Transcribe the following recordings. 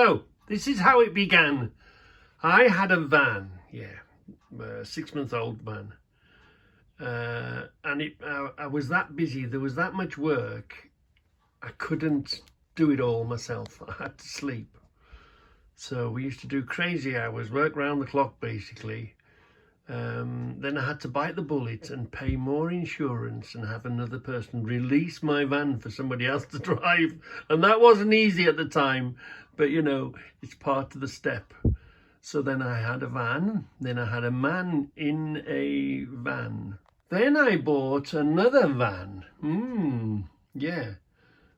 So this is how it began. I had a van, a 6-month-old van, and I was that busy. There was that much work. I couldn't do it all myself. I had to sleep. So we used to do crazy hours, work round the clock basically. Then I had to bite the bullet and pay more insurance and have another person release my van for somebody else to drive. And that wasn't easy at the time, but you know, it's part of the step. So then I had a van, then I had a man in a van. Then I bought another van.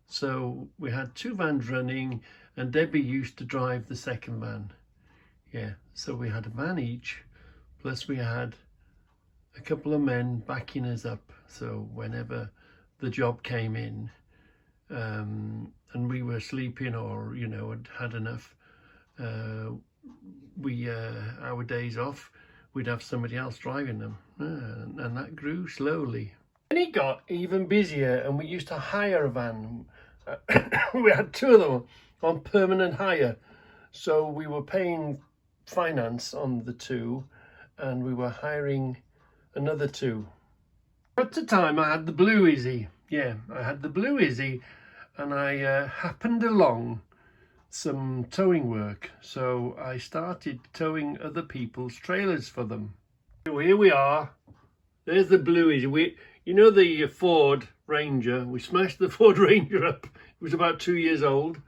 So we had 2 vans running and Debbie used to drive the second van. So we had a van each. Plus we had a couple of men backing us up. So whenever the job came in and we were sleeping or, you know, had enough, our days off, we'd have somebody else driving them. And that grew slowly. Then it got even busier and we used to hire a van. We had 2 of them on permanent hire. So we were paying finance on the 2. And we were hiring another 2. At the time I had the Blue Izzy. I had the Blue Izzy and I happened along some towing work. So I started towing other people's trailers for them. So here we are. There's the Blue Izzy. You know the Ford Ranger? We smashed the Ford Ranger up. It was about 2 years old.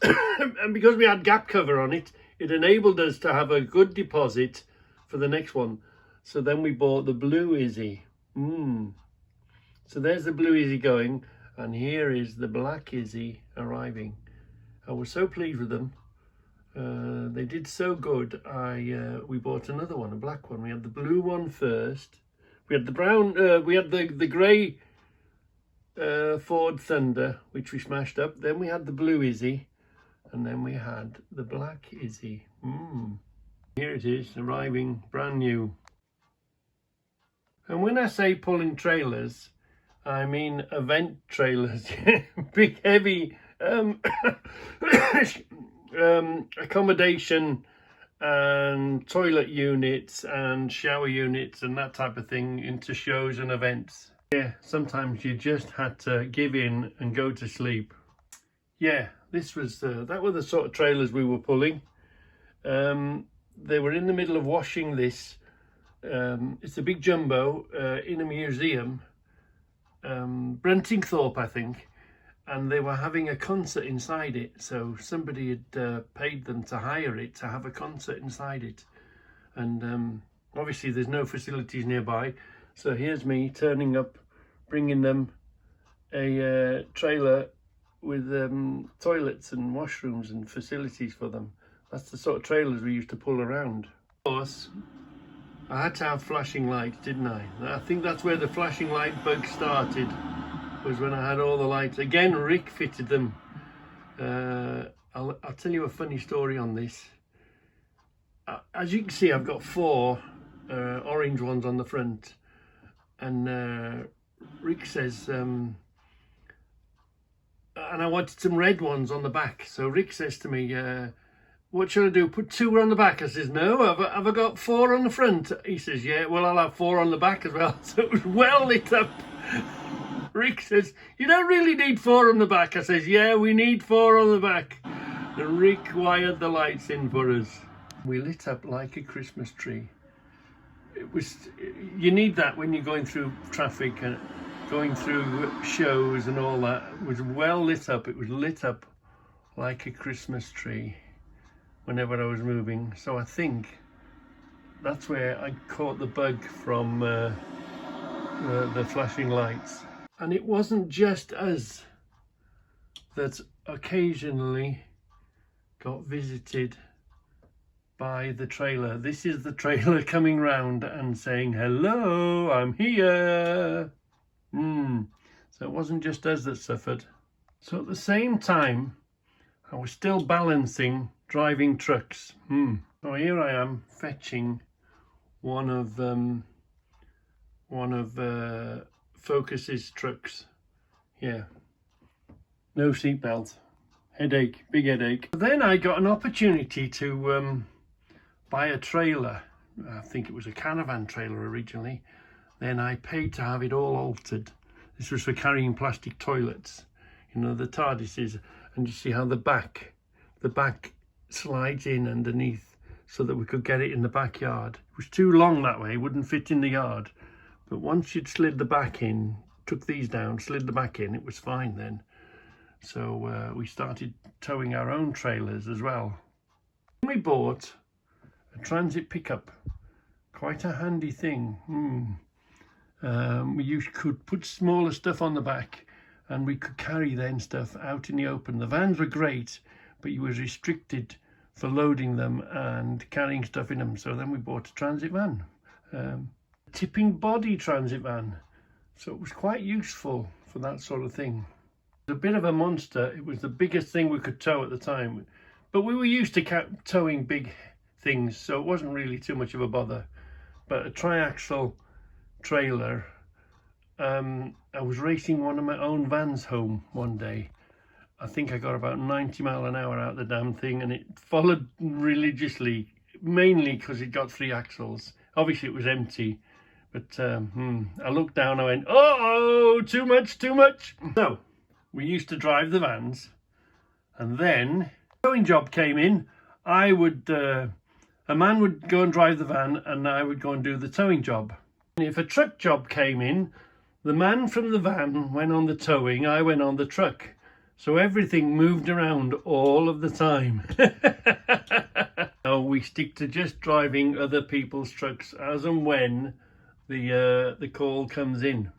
And because we had gap cover on it, it enabled us to have a good deposit for the next one. So then we bought the Blue Izzy. So there's the Blue Izzy going, and here is the Black Izzy arriving. I was so pleased with them. They did so good. We bought another one, a black one. We had the blue one first. We had the brown. We had the grey Ford Thunder, which we smashed up. Then we had the Blue Izzy, and then we had the Black Izzy. Here it is, arriving brand new. And when I say pulling trailers, I mean event trailers. Big, heavy accommodation and toilet units and shower units and that type of thing into shows and events. Sometimes you just had to give in and go to sleep. This was that were the sort of trailers we were pulling. They were in the middle of washing this. It's a big jumbo in a museum, Brentingthorpe, I think, and they were having a concert inside it. So somebody had paid them to hire it to have a concert inside it, and obviously there's no facilities nearby. So here's me turning up, bringing them a trailer with toilets and washrooms and facilities for them. That's the sort of trailers we used to pull around. Of course, I had to have flashing lights, didn't I? I think that's where the flashing light bug started, was when I had all the lights. Again, Rick fitted them. I'll tell you a funny story on this. As you can see, I've got 4 orange ones on the front. And Rick says, and I wanted some red ones on the back. So Rick says to me, what should I do? Put 2 on the back? I says, no, have I got 4 on the front? He says, yeah, well, I'll have 4 on the back as well. So it was well lit up. Rick says, you don't really need 4 on the back. I says, yeah, we need 4 on the back. And Rick wired the lights in for us. We lit up like a Christmas tree. You need that when you're going through traffic and going through shows and all that. It was well lit up. It was lit up like a Christmas tree whenever I was moving. So I think that's where I caught the bug from the flashing lights. And it wasn't just us that occasionally got visited by the trailer. This is the trailer coming round and saying, hello, I'm here. So it wasn't just us that suffered. So at the same time, I was still balancing driving trucks. So here I am fetching one of Focus's trucks. No seatbelt. Headache, big headache. Then I got an opportunity to buy a trailer. I think it was a caravan trailer originally. Then I paid to have it all altered. This was for carrying plastic toilets, you know, the TARDISes, and you see how the back slides in underneath so that we could get it in the backyard. It was too long that way, it wouldn't fit in the yard. But once you'd slid the back in, took these down, slid the back in, it was fine then. So we started towing our own trailers as well. We bought a transit pickup, quite a handy thing. You could put smaller stuff on the back and we could carry then stuff out in the open. The vans were great, but you was restricted for loading them and carrying stuff in them. So then we bought a transit van, tipping body transit van. So it was quite useful for that sort of thing. It was a bit of a monster. It was the biggest thing we could tow at the time, but we were used to towing big things, so it wasn't really too much of a bother. But a triaxle trailer, I was racing one of my own vans home one day. I think I got about 90 miles an hour out the damn thing, and it followed religiously, mainly because it got 3 axles. Obviously it was empty, but I looked down, I went, oh, too much. So we used to drive the vans, and then towing job came in. A man would go and drive the van and I would go and do the towing job. If a truck job came in, the man from the van went on the towing, I went on the truck. So everything moved around all of the time. So we stick to just driving other people's trucks as and when the call comes in.